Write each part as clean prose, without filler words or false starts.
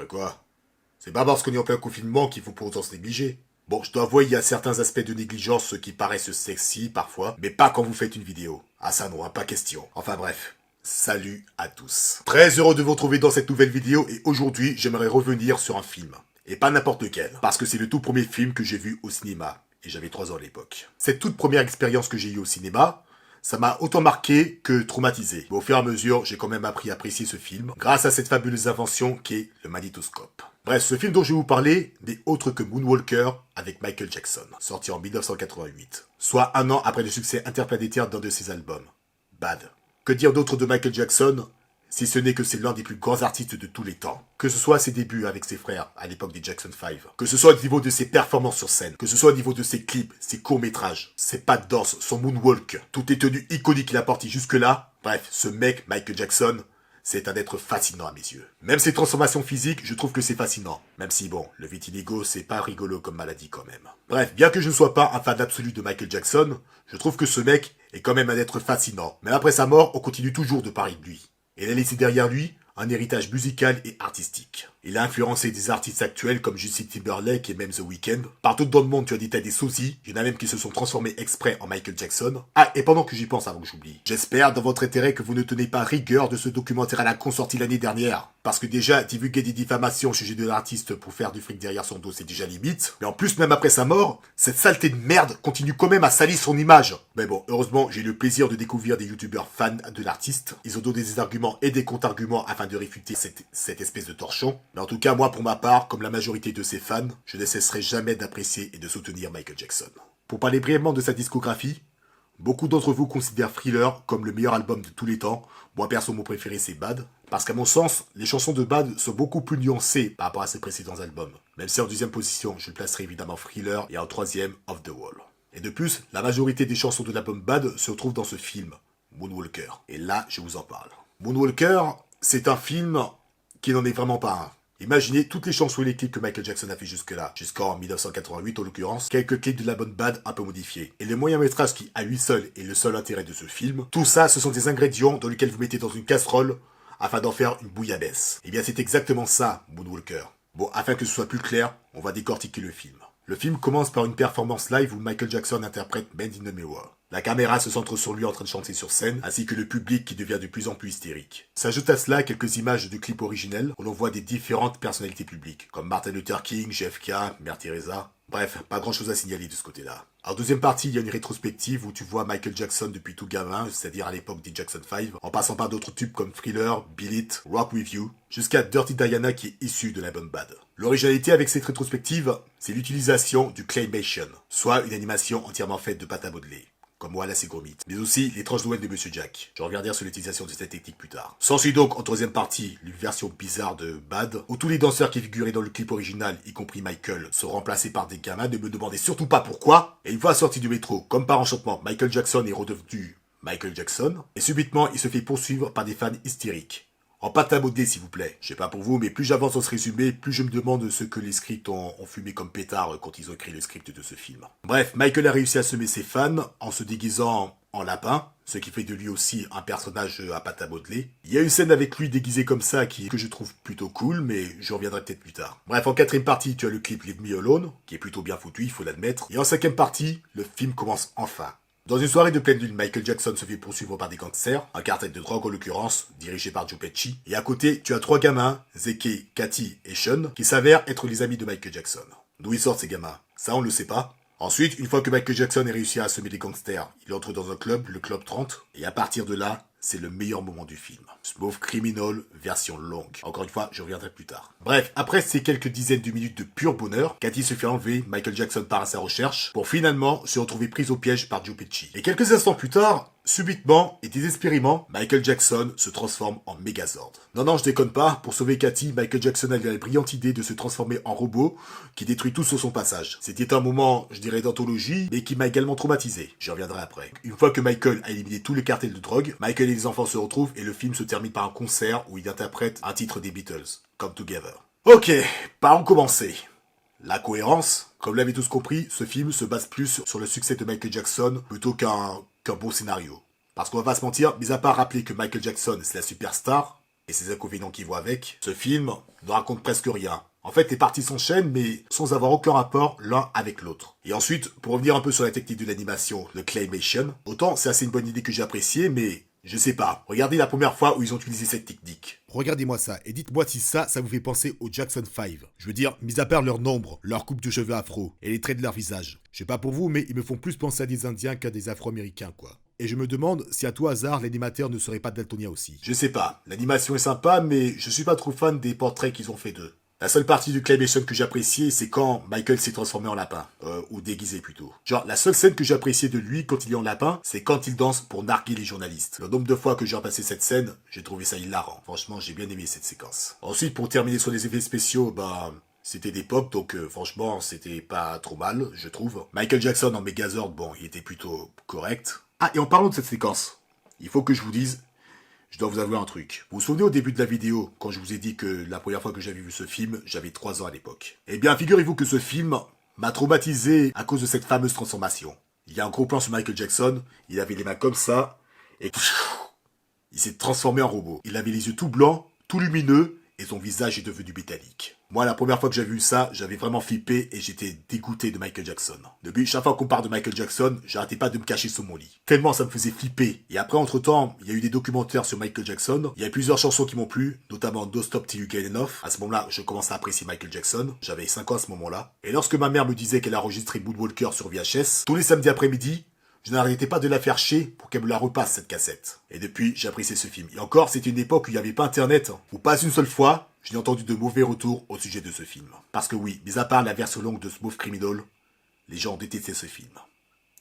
Ouais quoi? C'est pas parce qu'on est en plein confinement qu'il faut pour autant se négliger. Bon, je dois avouer, il y a certains aspects de négligence qui paraissent sexy parfois, mais pas quand vous faites une vidéo. Ah ça non, hein, pas question. Enfin bref. Salut à tous. Très heureux de vous retrouver dans cette nouvelle vidéo et aujourd'hui, j'aimerais revenir sur un film. Et pas n'importe lequel, parce que c'est le tout premier film que j'ai vu au cinéma. Et j'avais 3 ans à l'époque. Cette toute première expérience que j'ai eue au cinéma, ça m'a autant marqué que traumatisé. Mais au fur et à mesure, j'ai quand même appris à apprécier ce film, grâce à cette fabuleuse invention qui est le magnétoscope. Bref, ce film dont je vais vous parler n'est autre que Moonwalker avec Michael Jackson, sorti en 1988, soit un an après le succès interplanétaire d'un de ses albums, Bad. Que dire d'autre de Michael Jackson, si ce n'est que c'est l'un des plus grands artistes de tous les temps. Que ce soit à ses débuts avec ses frères, à l'époque des Jackson 5, que ce soit au niveau de ses performances sur scène, que ce soit au niveau de ses clips, ses courts-métrages, ses pas de danse, son moonwalk, toutes les tenues iconiques qu'il a portées jusque-là, bref, ce mec, Michael Jackson, c'est un être fascinant à mes yeux. Même ses transformations physiques, je trouve que c'est fascinant. Même si bon, le vitiligo, c'est pas rigolo comme maladie quand même. Bref, bien que je ne sois pas un fan absolu de Michael Jackson, je trouve que ce mec est quand même un être fascinant. Mais après sa mort, on continue toujours de parler de lui. Il a laissé derrière lui un héritage musical et artistique. Il a influencé des artistes actuels comme Justin Timberlake et même The Weeknd. Partout dans le monde, tu as des tas des sosies. Il y en a même qui se sont transformés exprès en Michael Jackson. Ah, et pendant que j'y pense avant que j'oublie, j'espère dans votre intérêt que vous ne tenez pas rigueur de ce documentaire à la con sorti l'année dernière. Parce que déjà, divulguer des diffamations au sujet de l'artiste pour faire du fric derrière son dos, c'est déjà limite. Mais en plus, même après sa mort, cette saleté de merde continue quand même à salir son image. Mais bon, heureusement, j'ai eu le plaisir de découvrir des youtubeurs fans de l'artiste. Ils ont donné des arguments et des contre-arguments afin de réfuter cette espèce de torchon. Mais en tout cas, moi, pour ma part, comme la majorité de ses fans, je ne cesserai jamais d'apprécier et de soutenir Michael Jackson. Pour parler brièvement de sa discographie, beaucoup d'entre vous considèrent Thriller comme le meilleur album de tous les temps. Moi, perso, mon préféré, c'est Bad. Parce qu'à mon sens, les chansons de Bad sont beaucoup plus nuancées par rapport à ses précédents albums. Même si en deuxième position, je le placerai évidemment Thriller et en troisième, Off the Wall. Et de plus, la majorité des chansons de l'album Bad se retrouvent dans ce film, Moonwalker. Et là, je vous en parle. Moonwalker, c'est un film qui n'en est vraiment pas un. Imaginez toutes les chansons et les clips que Michael Jackson a fait jusque-là, jusqu'en 1988 en l'occurrence, quelques clips de l'album Bad un peu modifiés. Et le moyen-métrage qui, à lui seul, est le seul intérêt de ce film, tout ça, ce sont des ingrédients dans lesquels vous mettez dans une casserole afin d'en faire une bouillabaisse. Et bien c'est exactement ça, Moonwalker. Bon, afin que ce soit plus clair, on va décortiquer le film. Le film commence par une performance live où Michael Jackson interprète Man in the Mirror. La caméra se centre sur lui en train de chanter sur scène, ainsi que le public qui devient de plus en plus hystérique. S'ajoute à cela quelques images de clips originels où l'on voit des différentes personnalités publiques, comme Martin Luther King, JFK, Mère Teresa. Bref, pas grand chose à signaler de ce côté-là. En deuxième partie, il y a une rétrospective où tu vois Michael Jackson depuis tout gamin, c'est-à-dire à l'époque des Jackson 5, en passant par d'autres tubes comme Thriller, Beat It, Rock With You, jusqu'à Dirty Diana qui est issu de l'album Bad. L'originalité avec cette rétrospective, c'est l'utilisation du claymation, soit une animation entièrement faite de pâte à modeler, comme moi là c'est Gromit, mais aussi l'étrange Noël de Monsieur Jack. Je reviendrai sur l'utilisation de cette technique plus tard. S'ensuit donc en troisième partie une version bizarre de Bad, où tous les danseurs qui figuraient dans le clip original, y compris Michael, sont remplacés par des gamins, ne me demandez surtout pas pourquoi. Et une fois sorti du métro, comme par enchantement, Michael Jackson est redevenu Michael Jackson, et subitement il se fait poursuivre par des fans hystériques. En pâte à modeler, s'il vous plaît. Je sais pas pour vous, mais plus j'avance dans ce résumé, plus je me demande ce que les scripts ont fumé comme pétard quand ils ont écrit le script de ce film. Bref, Michael a réussi à semer ses fans en se déguisant en lapin, ce qui fait de lui aussi un personnage à pâte à modeler. Il y a une scène avec lui déguisé comme ça que je trouve plutôt cool, mais je reviendrai peut-être plus tard. Bref, en quatrième partie, tu as le clip Leave Me Alone, qui est plutôt bien foutu, il faut l'admettre. Et en cinquième partie, le film commence enfin. Dans une soirée de pleine lune, Michael Jackson se fait poursuivre par des gangsters, un cartel de drogue en l'occurrence, dirigé par Joe Pesci. Et à côté, tu as 3 gamins, Zeke, Cathy et Sean, qui s'avèrent être les amis de Michael Jackson. D'où ils sortent ces gamins? Ça on le sait pas. Ensuite, une fois que Michael Jackson a réussi à semer les gangsters, il entre dans un club, le Club 30, et à partir de là, c'est le meilleur moment du film. Smooth Criminal, version longue. Encore une fois, je reviendrai plus tard. Bref, après ces quelques dizaines de minutes de pur bonheur, Cathy se fait enlever, Michael Jackson part à sa recherche, pour finalement se retrouver prise au piège par Joe Pesci. Et quelques instants plus tard, subitement et désespérément, Michael Jackson se transforme en Megazord. Non, je déconne pas, pour sauver Cathy, Michael Jackson a eu la brillante idée de se transformer en robot qui détruit tout sur son passage. C'était un moment, je dirais, d'anthologie, mais qui m'a également traumatisé. J'y reviendrai après. Une fois que Michael a éliminé tous les cartels de drogue, Michael et les enfants se retrouvent et le film se termine par un concert où il interprète un titre des Beatles, Come Together. Ok, par où commencer? La cohérence, comme vous l'avez tous compris, ce film se base plus sur le succès de Michael Jackson plutôt qu'un bon scénario. Parce qu'on va pas se mentir, mis à part rappeler que Michael Jackson c'est la superstar, et ses inconvénients qui vont avec, ce film ne raconte presque rien. En fait, les parties s'enchaînent, mais sans avoir aucun rapport l'un avec l'autre. Et ensuite, pour revenir un peu sur la technique de l'animation, le claymation, autant c'est assez une bonne idée que j'ai appréciée, mais je sais pas. Regardez la première fois où ils ont utilisé cette technique. Regardez-moi ça, et dites-moi si ça vous fait penser aux Jackson 5. Je veux dire, mis à part leur nombre, leur coupe de cheveux afro, et les traits de leur visage. Je sais pas pour vous, mais ils me font plus penser à des Indiens qu'à des Afro-Américains, quoi. Et je me demande si à tout hasard, l'animateur ne serait pas daltonien aussi. Je sais pas. L'animation est sympa, mais je suis pas trop fan des portraits qu'ils ont fait d'eux. La seule partie du claymation que j'appréciais, c'est quand Michael s'est transformé en lapin. Ou déguisé plutôt. Genre, la seule scène que j'appréciais de lui quand il est en lapin, c'est quand il danse pour narguer les journalistes. Le nombre de fois que j'ai repassé cette scène, j'ai trouvé ça hilarant. Franchement, j'ai bien aimé cette séquence. Ensuite, pour terminer sur les effets spéciaux, c'était d'époque, donc franchement, c'était pas trop mal, je trouve. Michael Jackson en Megazord, bon, il était plutôt correct. Ah, et en parlant de cette séquence, il faut que je vous dise, je dois vous avouer un truc. Vous vous souvenez au début de la vidéo, quand je vous ai dit que la première fois que j'avais vu ce film, j'avais 3 ans à l'époque. Eh bien, figurez-vous que ce film m'a traumatisé à cause de cette fameuse transformation. Il y a un gros plan sur Michael Jackson, il avait les mains comme ça, et il s'est transformé en robot. Il avait les yeux tout blancs, tout lumineux, et son visage est devenu métallique. Moi, la première fois que j'ai vu ça, j'avais vraiment flippé et j'étais dégoûté de Michael Jackson. Depuis, chaque fois qu'on parle de Michael Jackson, j'arrêtais pas de me cacher sous mon lit. Tellement ça me faisait flipper. Et après, entre-temps, il y a eu des documentaires sur Michael Jackson. Il y a plusieurs chansons qui m'ont plu, notamment Don't Stop Till You Get Enough. À ce moment-là, je commençais à apprécier Michael Jackson. J'avais 5 ans à ce moment-là. Et lorsque ma mère me disait qu'elle a enregistré Moonwalker sur VHS, tous les samedis après-midi, je n'arrêtais pas de la faire chier pour qu'elle me la repasse, cette cassette. Et depuis, j'ai apprécié ce film. Et encore, c'était une époque où il n'y avait pas Internet, où pas une seule fois, je n'ai entendu de mauvais retours au sujet de ce film. Parce que oui, mis à part la version longue de Smooth Criminal, les gens détestaient ce film.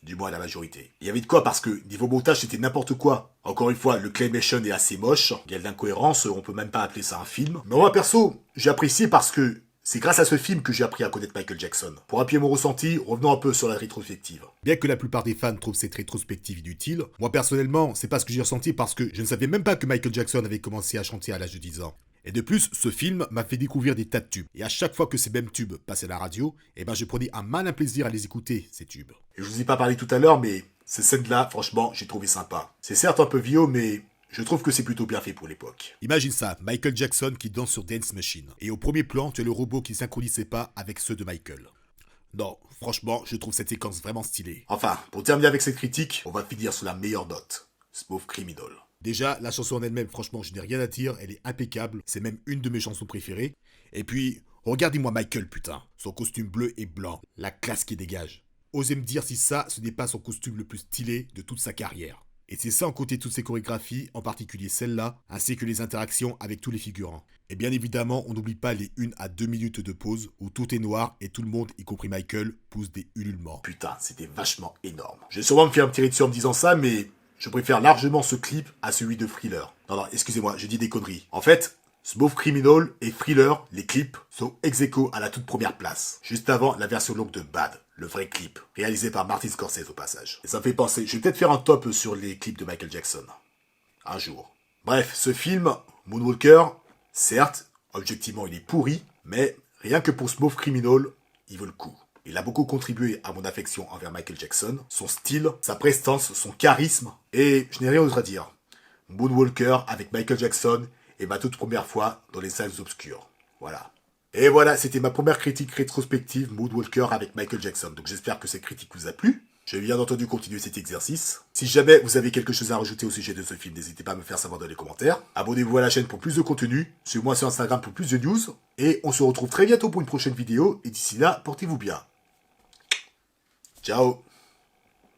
Du moins la majorité. Il y avait de quoi parce que niveau montage c'était n'importe quoi. Encore une fois, le claymation est assez moche, il y a de l'incohérence, on peut même pas appeler ça un film. Mais moi perso, j'ai apprécié parce que c'est grâce à ce film que j'ai appris à connaître Michael Jackson. Pour appuyer mon ressenti, revenons un peu sur la rétrospective. Bien que la plupart des fans trouvent cette rétrospective inutile, moi personnellement, c'est pas ce que j'ai ressenti parce que je ne savais même pas que Michael Jackson avait commencé à chanter à l'âge de 10 ans. Et de plus, ce film m'a fait découvrir des tas de tubes. Et à chaque fois que ces mêmes tubes passaient à la radio, je prenais un malin plaisir à les écouter, ces tubes. Et je vous ai pas parlé tout à l'heure, mais ces scènes-là, franchement, j'ai trouvé sympa. C'est certes un peu vieux, mais je trouve que c'est plutôt bien fait pour l'époque. Imagine ça, Michael Jackson qui danse sur Dance Machine. Et au premier plan, tu as le robot qui synchronisait pas avec ceux de Michael. Non, franchement, je trouve cette séquence vraiment stylée. Enfin, pour terminer avec cette critique, on va finir sur la meilleure note. Smooth Criminal. Déjà, la chanson en elle-même, franchement, je n'ai rien à dire, elle est impeccable, c'est même une de mes chansons préférées. Et puis, regardez-moi Michael, putain. Son costume bleu et blanc, la classe qui dégage. Osez me dire si ça, ce n'est pas son costume le plus stylé de toute sa carrière. Et c'est sans compter toutes ses chorégraphies, en particulier celle-là, ainsi que les interactions avec tous les figurants. Et bien évidemment, on n'oublie pas les 1 à 2 minutes de pause où tout est noir et tout le monde, y compris Michael, pousse des ululements. Putain, c'était vachement énorme. Je vais sûrement me faire un petit tirer dessus en me disant ça, mais je préfère largement ce clip à celui de Thriller. Non, excusez-moi, j'ai dit des conneries. En fait, Smooth Criminal et Thriller, les clips, sont ex-aequo à la toute première place. Juste avant la version longue de Bad, le vrai clip, réalisé par Martin Scorsese au passage. Et ça me fait penser, je vais peut-être faire un top sur les clips de Michael Jackson. Un jour. Bref, ce film, Moonwalker, certes, objectivement il est pourri, mais rien que pour Smooth Criminal, il vaut le coup. Il a beaucoup contribué à mon affection envers Michael Jackson, son style, sa prestance, son charisme, et je n'ai rien d'autre à dire. Moonwalker avec Michael Jackson est ma toute première fois dans les salles obscures. Voilà. Et voilà, c'était ma première critique rétrospective Moonwalker avec Michael Jackson. Donc j'espère que cette critique vous a plu. J'ai bien entendu continuer cet exercice. Si jamais vous avez quelque chose à rajouter au sujet de ce film, n'hésitez pas à me faire savoir dans les commentaires. Abonnez-vous à la chaîne pour plus de contenu. Suivez-moi sur Instagram pour plus de news. Et on se retrouve très bientôt pour une prochaine vidéo. Et d'ici là, portez-vous bien. Ciao.